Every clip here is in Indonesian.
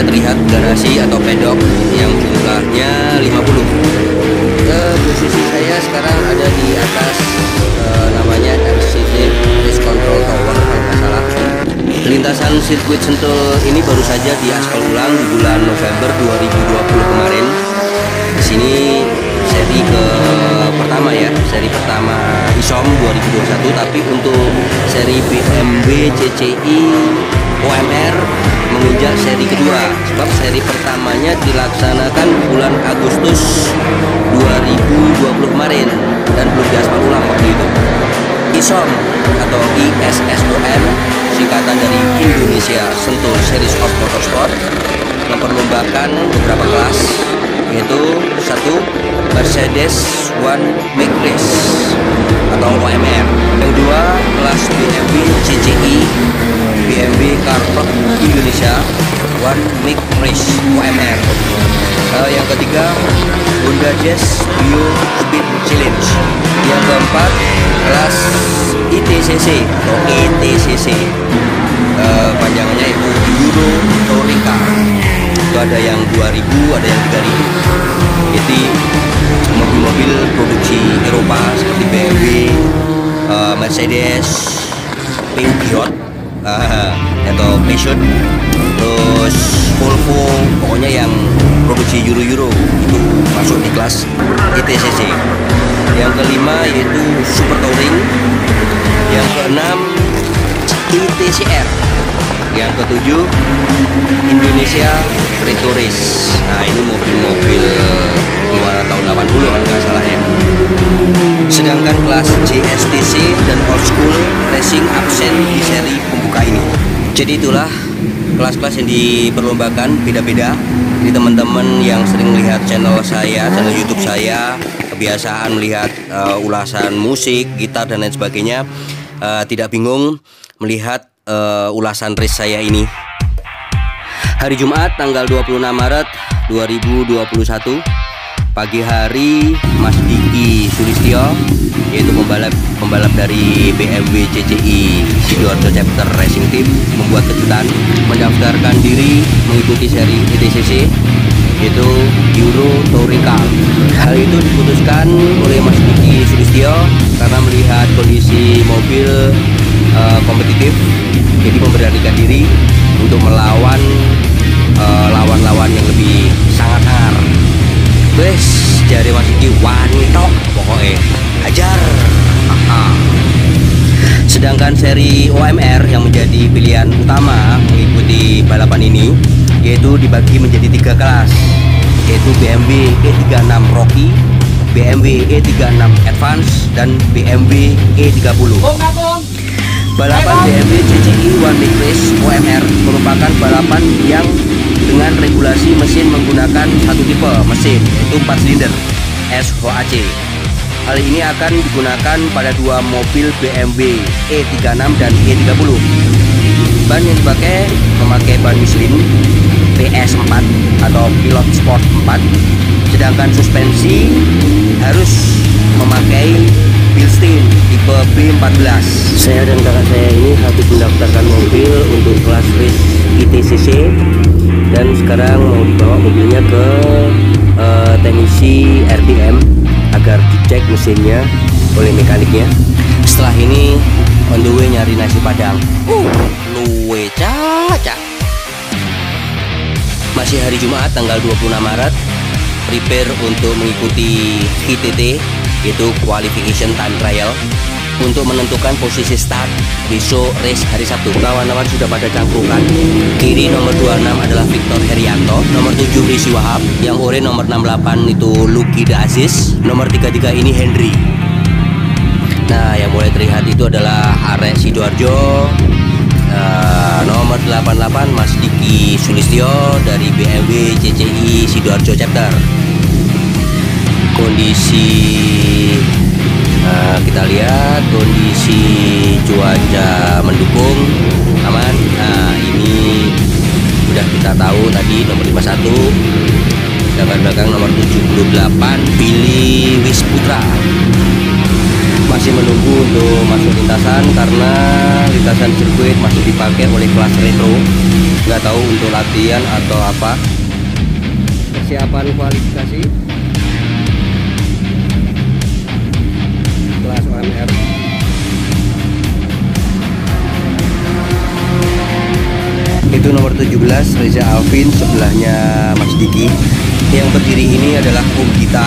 terlihat garasi atau pedok yang jumlahnya 50. Posisi saya sekarang ada di atas namanya RCT Race Control Tower kalau nggak salah. Lintasan sirkuit Sentul ini baru saja diaspal ulang di bulan November 2020 kemarin. Di sini seri pertama ya, seri pertama ISOM 2021, tapi untuk seri BMW CCI OMR menginjak seri kedua, sebab seri pertamanya dilaksanakan bulan Agustus 2020 kemarin dan belum diaspal ulang waktu itu. ISOM atau ISSOM singkatan dari Indonesia Sentul Series of Motorsport memperlombakan beberapa kelas, yaitu 1 Mercedes One Make Race atau OMR, yang kedua kelas BMW CCI BMW Carpark Indonesia One Make Race OMR, yang ketiga Honda Jazz Bio Speed Challenge, yang keempat kelas ITCC atau ETCC, panjangannya itu Euro Touring Car. Itu ada yang 2000, ada yang 3000. Jadi mobil-mobil produksi Eropa seperti BMW, Mercedes, Peugeot atau Passion, terus Volvo, pokoknya yang produksi Euro itu masuk di kelas ITCC. Yang kelima yaitu Super Touring, yang keenam ITCR, yang ketujuh Indonesia Street Race. Nah, ini mobil-mobil keluaran tahun 80 kalau nggak salah ya. Sedangkan kelas JSTC dan Old School Racing absen di seri pembuka ini. Jadi itulah kelas-kelas yang diperlombakan, beda-beda. Jadi teman-teman yang sering melihat channel saya, channel YouTube saya, kebiasaan melihat ulasan musik, gitar dan lain sebagainya, tidak bingung melihat ulasan race saya ini. Hari Jumat tanggal 26 Maret 2021 pagi hari, Mas Diki Sulistyo, yaitu pembalap dari BMW CCI Sidoarjo Chapter Racing Team, membuat kejutan mendaftarkan diri mengikuti seri ETCC, yaitu Euro Touring Car. Hal itu diputuskan oleh Mas Diki Sulistyo karena melihat kondisi mobil kompetitif, jadi memberanikan diri untuk melawan lawan-lawan yang lebih sangat sangar. Wes, jari Mas Diki wantok pokoknya, ajar. Sedangkan seri OMR yang menjadi pilihan utama mengikuti balapan ini, yaitu dibagi menjadi 3 kelas, yaitu BMW E36 Rocky, BMW E36 Advance, dan BMW E30. Balapan BMW CCI One Make Race OMR merupakan balapan yang dengan regulasi mesin menggunakan satu tipe mesin, yaitu 4 silinder SHAC. Hal ini akan digunakan pada 2 mobil BMW E36 dan E30. Ban yang dipakai memakai ban Michelin PS4 atau Pilot Sport 4, sedangkan suspensi harus memakai Bilstein tipe B14. Saya dan kakak saya ini habis mendaftarkan mobil untuk kelas race ITCC, dan sekarang mau dibawa mobilnya ke teknisi RTM agar dicek mesinnya oleh mekaniknya. Setelah ini on the way nyari nasi padang. Luwe caca. Masih hari Jumat tanggal 26 Maret, prepare untuk mengikuti VTT, yaitu Qualification Time Trial, untuk menentukan posisi start besok race hari Sabtu. Lawan-lawan sudah pada cangkrukan. Kiri nomor 26 adalah Victor Herianto, nomor 7 Risi Wahab, yang ore nomor 68 itu Lucky De Aziz, nomor 33 ini Henry. Nah, yang mulai terlihat itu adalah Arek Sidoarjo, nomor 88 Mas Diki Sulistyo dari BMW CCI Sidoarjo Chapter. Kondisi kita lihat kondisi cuaca mendukung, aman. Nah, ini sudah kita tahu tadi nomor 51, sedangkan belakang nomor 78 Billy Wisputra. masih menunggu untuk masuk lintasan karena lintasan sirkuit masih dipakai oleh kelas retro. Nggak tahu untuk latihan atau apa. Persiapan kualifikasi kelas OMR. Itu nomor 17 Reza Alvin, sebelahnya Mas Diki. Yang berdiri ini adalah Om Gita,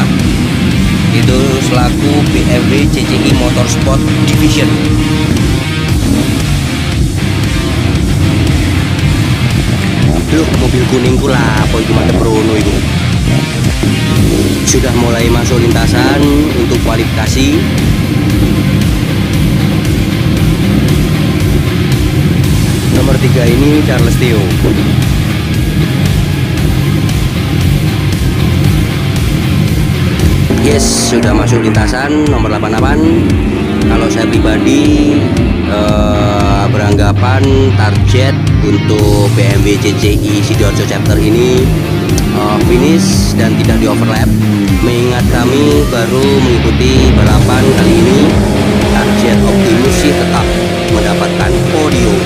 itu selaku BMW CCI Motorsport Division. Loh, mobil kuningku lah apa itu mata Brono itu. Sudah mulai masuk lintasan untuk kualifikasi. Nomor 3 ini Charles Theo. Yes, sudah masuk lintasan nomor 88. Kalau saya pribadi beranggapan target untuk BMW CCI Sidoarjo chapter ini finish dan tidak di overlap, mengingat kami baru mengikuti balapan kali ini. Target Optimus sih tetap mendapatkan podium.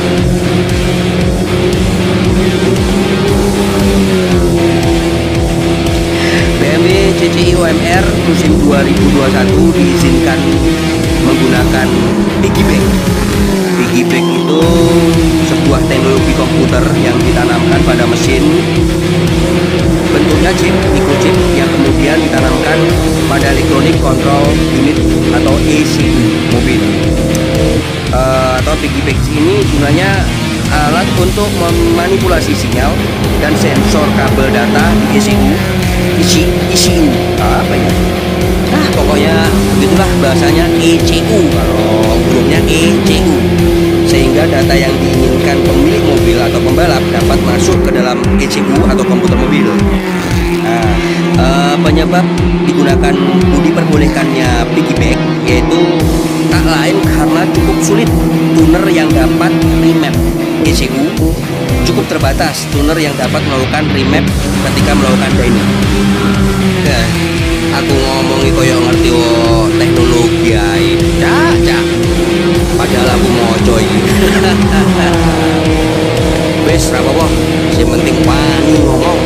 BMW CCI OMR musim 2021 diizinkan menggunakan piggyback. Piggyback itu sebuah teknologi komputer yang ditanamkan pada mesin, bentuknya chip, microchip yang kemudian ditanamkan pada electronic control unit atau ECU mobil. Atau piggyback ini gunanya alat untuk memanipulasi sinyal dan sensor kabel data di ECU apa ya? Pokoknya begitulah bahasanya, ECU, kalau grupnya ECU, sehingga data yang diinginkan pemilik mobil atau pembalap dapat masuk ke dalam ECU atau komputer mobil. Penyebab diperbolehkannya piggyback yaitu tak lain karena cukup sulit tuner yang dapat remap. ECU cukup terbatas tuner yang dapat melakukan remap ketika melakukan dyno. Aku ngomongi koyo ngerti teknologi ae. Cak. Padahal aku moco iki. Wes ra apa-apa, sing penting wani ngomong.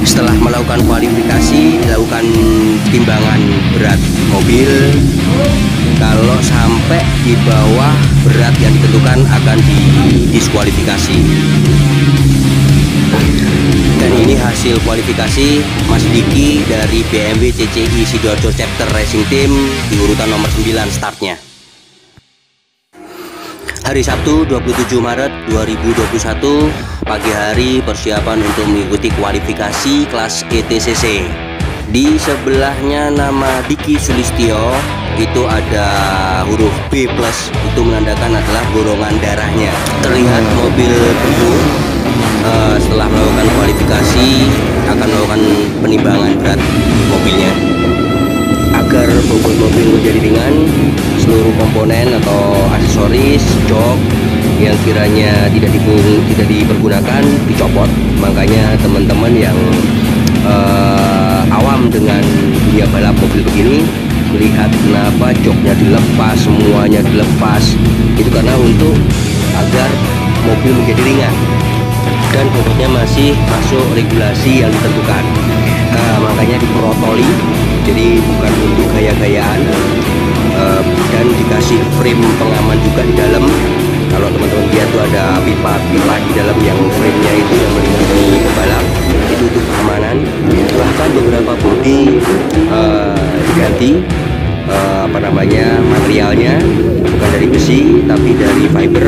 Setelah melakukan kualifikasi, dilakukan timbangan berat mobil. Kalau sampai di bawah berat yang ditentukan akan didiskualifikasi. Dan ini hasil kualifikasi Mas Diki dari BMW CCI Sidoarjo Chapter Racing Team di urutan nomor 9 startnya. Hari Sabtu 27 Maret 2021 pagi hari, persiapan untuk mengikuti kualifikasi kelas ETCC. Di sebelahnya nama Diki Sulistyo itu ada huruf B+, itu menandakan adalah golongan darahnya. Terlihat mobil biru. Setelah melakukan kualifikasi akan melakukan penimbangan berat mobilnya agar bobot mobil menjadi ringan. Seluruh komponen atau aksesoris jok yang kiranya tidak dipergunakan dicopot. Makanya teman-teman yang awam dengan dunia balap mobil begini melihat kenapa joknya dilepas, semuanya dilepas, itu karena untuk agar mobil menjadi ringan dan bobotnya masih masuk regulasi yang ditentukan. Makanya diprotoli, jadi bukan untuk gaya-gayaan, dan dikasih frame pengaman juga di dalam. Kalau teman-teman lihat tuh ada pipa-pipa di dalam yang frame-nya itu yang melindungi pembalap, itu untuk keamanan. Bahkan beberapa bodi diganti materialnya bukan dari besi tapi dari fiber,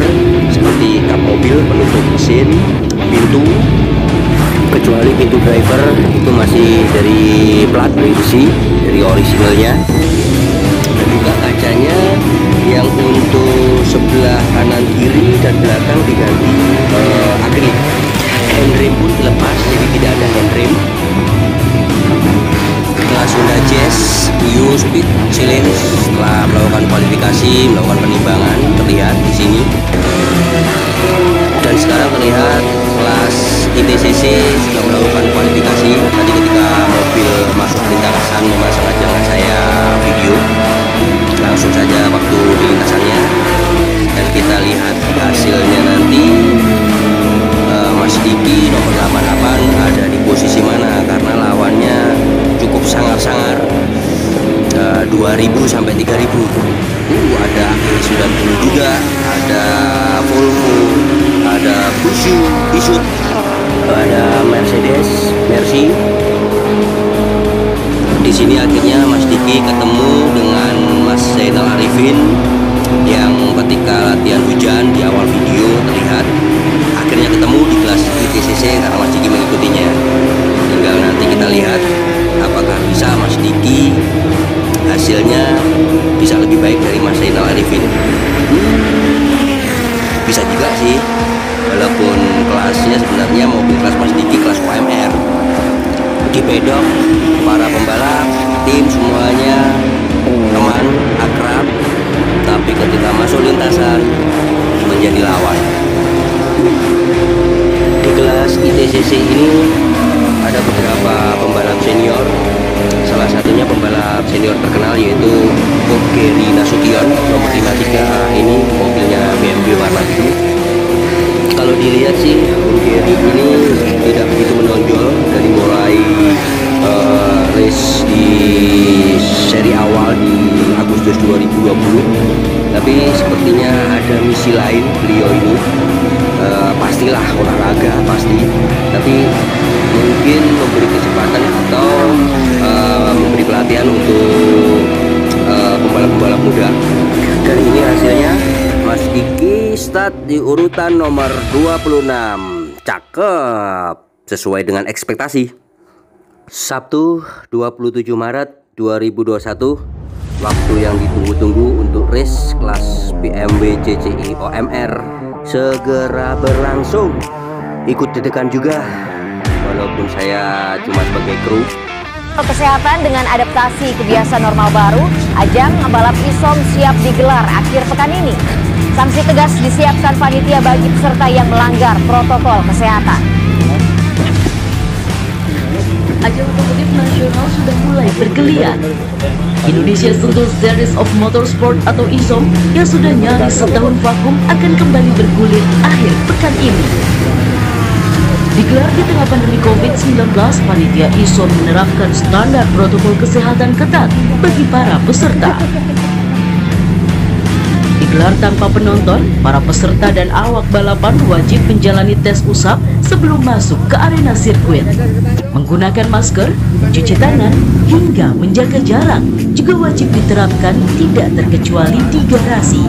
seperti kap mobil, penutup mesin, pintu, kecuali pintu driver itu masih dari plat, dari besi, dari originalnya. Dan juga kacanya yang untuk sebelah kanan, kiri, dan belakang diganti akrilik. Handrem pun dilepas, jadi tidak ada handrem. Kelas Honda Jazz Bio Speed Challenge setelah melakukan kualifikasi, melakukan penimbangan, terlihat di sini. Dan sekarang terlihat kelas ITCC sudah melakukan kualifikasi. Tadi ketika mobil masuk lintasan memang sengaja saya video langsung saja waktu di lintasannya, dan kita lihat hasilnya nanti. Mas Diki nomor 88 ada di posisi mana, karena lawannya cukup sangar-sangar, 2000 sampai 3000. Ada E90 juga, ada Volvo, ada Isut, ada Mercedes, Mercy. Di sini akhirnya Mas Diki ketemu dengan Mas Zainal Arifin yang ketika latihan hujan di awal video terlihat. Akhirnya ketemu di kelas ITCC karena Mas Diki mengikutinya. Tinggal nanti kita lihat apakah bisa Mas Diki hasilnya bisa lebih baik dari Mas Zainal Arifin. Bisa juga sih, walaupun kelasnya sebenarnya mobil kelas Mas Diki kelas UMR. Di pedok para pembalap tim semuanya teman akrab, tapi ketika masuk lintasan menjadi lawan. Di kelas ITCC ini ada beberapa pembalap senior, salah satunya pembalap senior terkenal yaitu Gary Nasution nomor 53. Ini mobilnya BMW warna biru. Kalau dilihat sih Gary ini tidak begitu menonjol dari mulai race di seri awal di Agustus 2020, tapi sepertinya ada misi lain beliau ini. Pastilah olahraga pasti, tapi mungkin memberi kesempatan atau memberi pelatihan untuk pembalap-pembalap muda. Dan ini hasilnya Mas Diki start di urutan nomor 26. Cakep, sesuai dengan ekspektasi. Sabtu 27 Maret 2021, waktu yang ditunggu-tunggu untuk race kelas BMW CCI OMR segera berlangsung. Ikut deg-degan juga, walaupun saya cuma sebagai kru. Kesehatan dengan adaptasi kebiasaan normal baru, ajang balap ISOM siap digelar akhir pekan ini. Sanksi tegas disiapkan panitia bagi peserta yang melanggar protokol kesehatan. Ajang otomotif nasional sudah mulai bergeliat. Indonesia Sentul Series of Motorsport atau ISOM yang sudah nyaris setahun vakum akan kembali bergulir akhir pekan ini. Digelar di tengah pandemi COVID-19, panitia ISOM menerapkan standar protokol kesehatan ketat bagi para peserta. Digelar tanpa penonton, para peserta dan awak balapan wajib menjalani tes usap sebelum masuk ke arena sirkuit. Menggunakan masker, cuci tangan, hingga menjaga jarak juga wajib diterapkan, tidak terkecuali di garasi.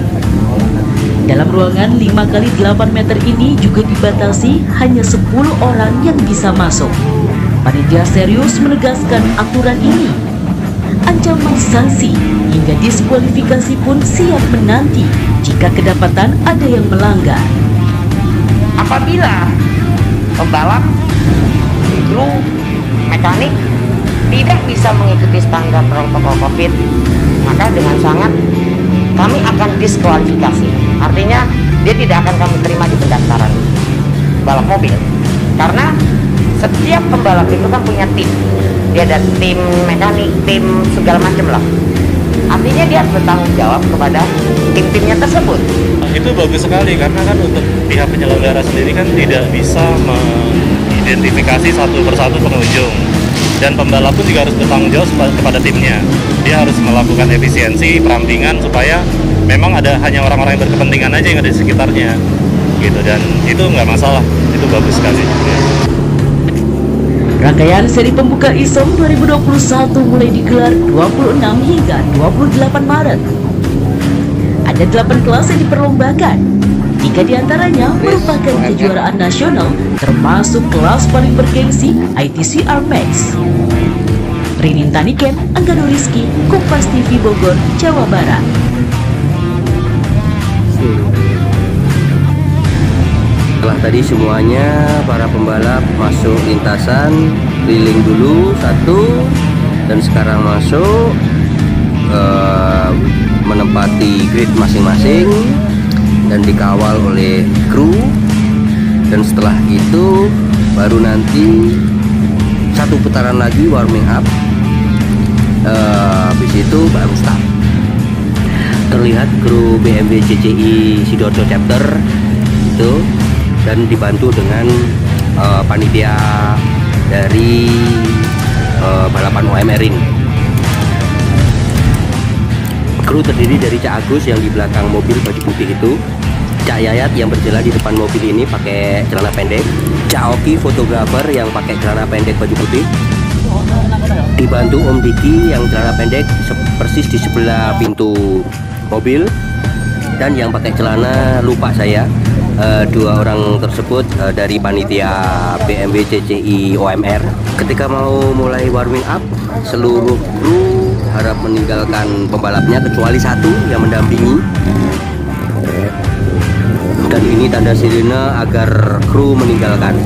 Dalam ruangan 5x8 meter ini juga dibatasi hanya 10 orang yang bisa masuk. Panitia serius menegaskan aturan ini. Ancaman sanksi hingga diskualifikasi pun siap menanti jika kedapatan ada yang melanggar. Apabila pembalap, kru, mekanik tidak bisa mengikuti standar protokol COVID, maka dengan sangat kami akan diskualifikasi. Artinya dia tidak akan kami terima di pendaftaran balap mobil, karena setiap pembalap itu kan punya tim. Dia ada tim mekanik, tim segala macam lah. Artinya dia harus bertanggung jawab kepada tim-timnya tersebut. Itu bagus sekali, karena kan untuk pihak penyelenggara sendiri kan tidak bisa mengidentifikasi satu persatu pengunjung, dan pembalap pun juga harus bertanggung jawab kepada timnya. Dia harus melakukan efisiensi perampingan supaya memang hanya orang-orang yang berkepentingan aja yang ada di sekitarnya gitu, dan itu nggak masalah, itu bagus sekali. Rangkaian seri pembuka ISOM 2021 mulai digelar 26 hingga 28 Maret. Ada 8 kelas yang diperlombakan. 3 diantaranya merupakan kejuaraan nasional, termasuk kelas paling bergengsi ITCR Max. Rinin Taniken, Anggado Rizky, Kompas TV Bogor, Jawa Barat. Setelah tadi semuanya para pembalap masuk lintasan, keliling dulu satu, dan sekarang masuk menempati grid masing-masing dan dikawal oleh kru. Dan setelah itu baru nanti satu putaran lagi warming up, habis itu baru start. Terlihat kru BMW CCI Sidoarjo chapter itu, dan dibantu dengan panitia dari balapan UMR ini. Kru terdiri dari Cak Agus yang di belakang mobil baju putih itu, Cak Yayat yang berjalan di depan mobil ini pakai celana pendek, Cak Oki fotografer yang pakai celana pendek baju putih, dibantu Om Diki yang celana pendek persis di sebelah pintu mobil, dan yang pakai celana lupa saya. Dua orang tersebut dari panitia BMW CCI OMR. Ketika mau mulai warming up, seluruh kru harap meninggalkan pembalapnya kecuali satu yang mendampingi, dan ini tanda sirine agar kru meninggalkan.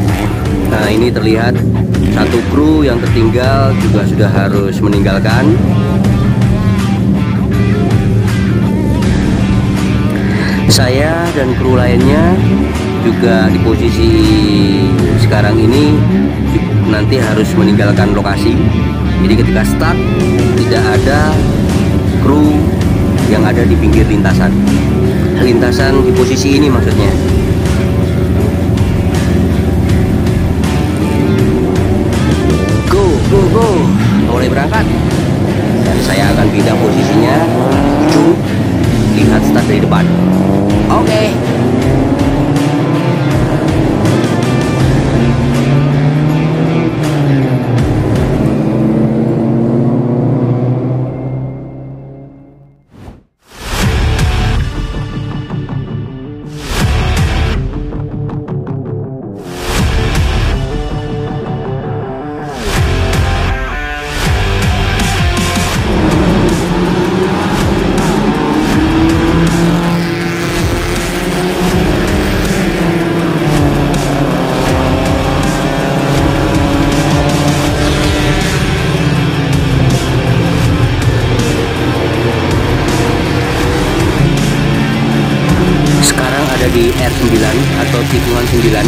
Nah, ini terlihat satu kru yang tertinggal juga sudah harus meninggalkan. Saya dan kru lainnya juga di posisi sekarang ini nanti harus meninggalkan lokasi. Jadi ketika start tidak ada kru yang ada di pinggir lintasan di posisi ini maksudnya. Go, mulai berangkat, dan saya akan pindah posisinya ujung, lihat start dari depan. Oke. Di R9 atau tikungan 9,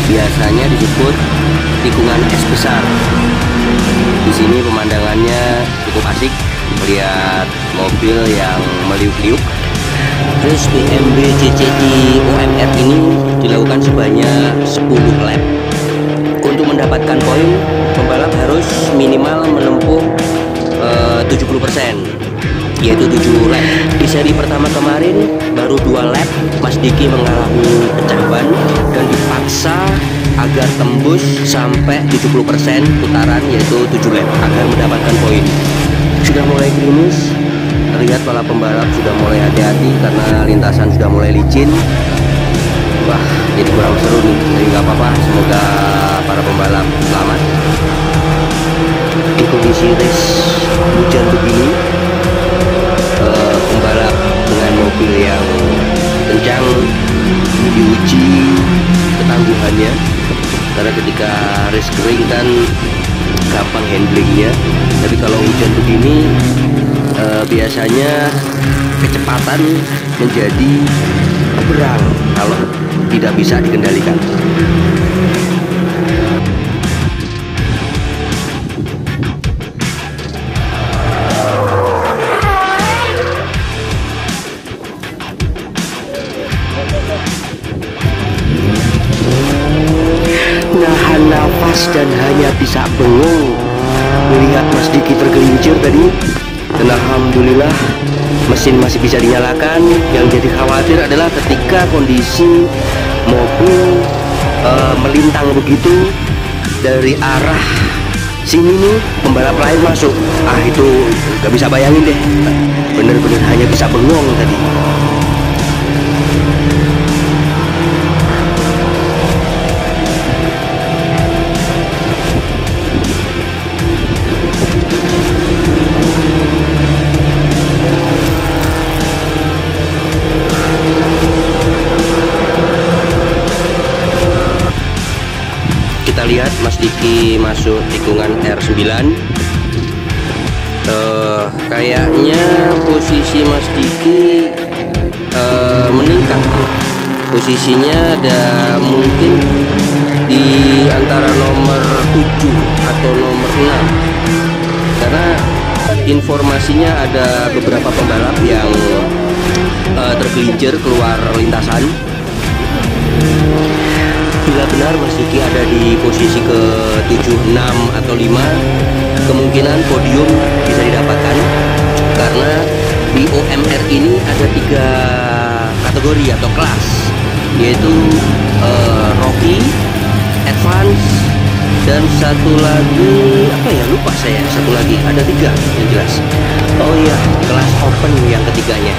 biasanya disebut tikungan S besar. Di sini pemandangannya cukup asik, melihat mobil yang meliuk-liuk. Terus BMW CCI OMR ini dilakukan sebanyak 10 lap. Untuk mendapatkan poin, pembalap harus minimal menempuh 70%, yaitu 7 lap. Di seri pertama kemarin baru 2 lap Mas Diki mengalami pecah ban dan dipaksa agar tembus sampai 70% putaran, yaitu 7 lap agar mendapatkan poin. Sudah mulai gerimis, terlihat para pembalap sudah mulai hati-hati karena lintasan sudah mulai licin. Wah, jadi kurang seru nih. Jadi nggak apa-apa, semoga para pembalap selamat. Di kondisi race hujan begini, pembalap dengan mobil yang kencang diuji ketangguhannya, karena ketika race kering kan gampang handlingnya, tapi kalau hujan begini biasanya kecepatan menjadi berang kalau tidak bisa dikendalikan. Nahan nafas dan hanya bisa bengong melihat Mas Diki tergelincir tadi, dan alhamdulillah mesin masih bisa dinyalakan. Yang jadi khawatir adalah ketika kondisi mobil melintang begitu dari arah sini nih, pembalap lain masuk. Itu gak bisa bayangin deh, bener-bener hanya bisa bengong tadi. Kita lihat Mas Diki masuk tikungan R9. Kayaknya posisi Mas Diki meningkat. Posisinya ada mungkin di antara 7 atau nomor 6, karena informasinya ada beberapa pembalap yang tergelincir keluar lintasan. Bila benar Mas Diki ada di posisi ke-7, 6 atau 5, kemungkinan podium bisa didapatkan, karena di OMR ini ada 3 kategori atau kelas, yaitu Rookie, Advance, dan satu lagi apa ya, lupa saya, satu lagi ada 3 yang jelas. Oh iya, kelas Open yang ketiganya.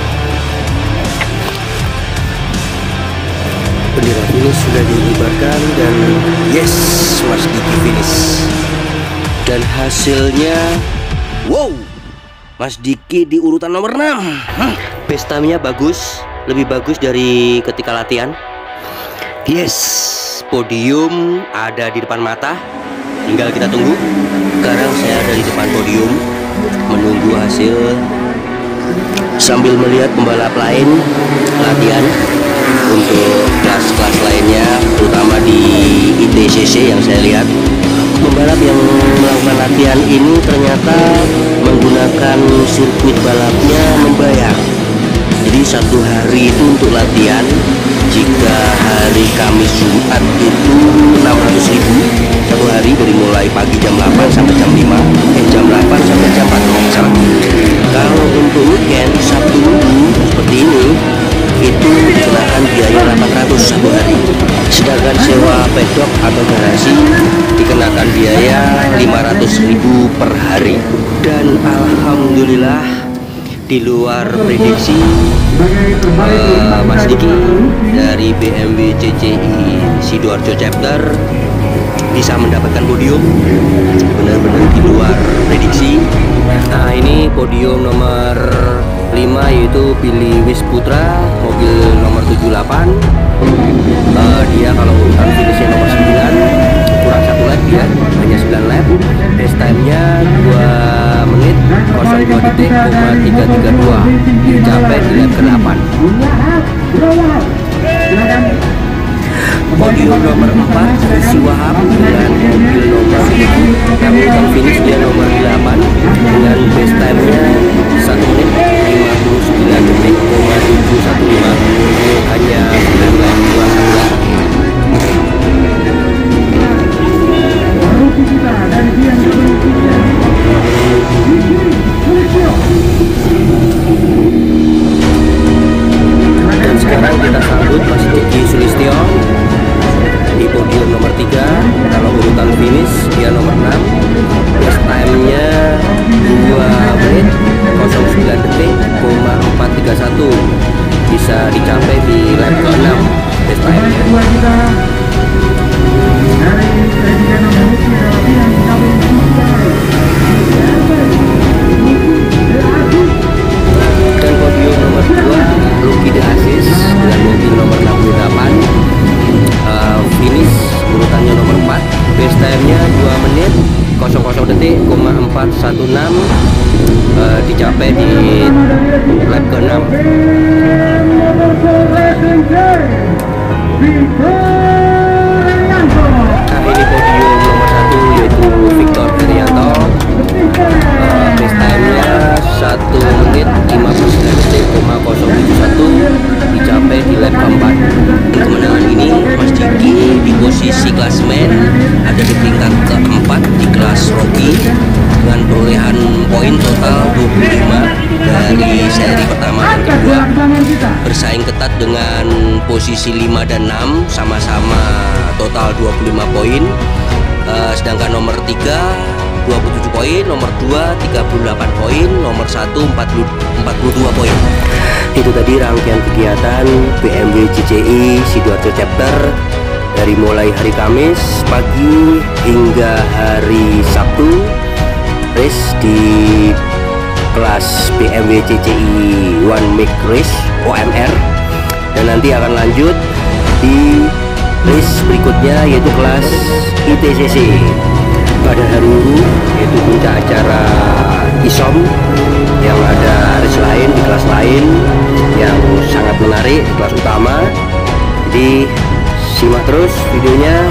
Bendera finish sudah dikibarkan dan yes, Mas Diki finish. Dan hasilnya, wow, Mas Diki di urutan nomor 6. Best time-nya bagus, lebih bagus dari ketika latihan. Yes, podium ada di depan mata, tinggal kita tunggu. Sekarang saya ada di depan podium menunggu hasil sambil melihat pembalap lain latihan untuk kelas-kelas lainnya, terutama di ITCC yang saya lihat. Pembalap yang melakukan latihan ini ternyata menggunakan sirkuit balapnya membayar. Jadi satu hari itu untuk latihan, jika hari Kamis Jumat itu 600.000 satu hari, dari mulai pagi jam 8 sampai jam 5, jam 8 sampai jam 4 kalau nggak salah. Kalau untuk weekend Sabtu Minggu seperti ini, itu dikenakan biaya 800 satu hari. Sedangkan sewa pedok atau garasi dikenakan biaya 500.000 per hari. Dan alhamdulillah di luar prediksi Mas Diki dari BMW CCI Sidoarjo Chapter bisa mendapatkan podium, benar-benar di luar prediksi. Nah, ini podium nomor 5 yaitu Billy Wisputra, mobil nomor 78. Dia kalau urutan finishnya nomor 9, kurang 1 lap, dia hanya 9 lap. Best time-nya 2 menit 02 detik, 332, dicapai di lap ke-8. Podium nomor 4 Rizky Wahab dengan mobil nomor 7, namun yang finish dia nomor 8 dengan best time-nya 1 menit 59 detik, 715, hanya 9 lap, 21 lap. Dan sekarang kita sambut Mas Diki Sulistyo di podium nomor 3. Kalau urutan finish dia nomor 6, best time-nya 2 menit 09 detik, 431, bisa dicapai di lap ke-6 best time-nya. Dan podium nomor 2 Lucky De Aziz dengan mobil nomor 68, finish urutannya nomor 4, best time-nya 2 menit 00 detik, 416, dicapai di lap ke-6. Nah, ini podium nomor 1 yaitu Victor Herianto, best time-nya 1 menit 59 detik, 071, dicapai di lap ke-4. Kemenangan ini Mas Diki di posisi klasmen ada di peringkat ke-4 di kelas Rookie dengan perolehan poin total 25 dari seri pertama dan kedua, bersaing ketat dengan posisi 5 dan 6 sama-sama total 25 poin. Sedangkan nomor 3 27 poin, nomor 2 38 poin, nomor 1 42 poin. Itu tadi rangkaian kegiatan BMW CCI Sidoarjo Chapter dari mulai hari Kamis pagi hingga hari Sabtu, race di kelas BMW CCI One Make Race OMR, dan nanti akan lanjut di race berikutnya yaitu kelas ITCC pada hari Minggu, yaitu puncak acara ISOM yang ada race lain di kelas lain yang sangat menarik di kelas utama. Jadi simak terus videonya.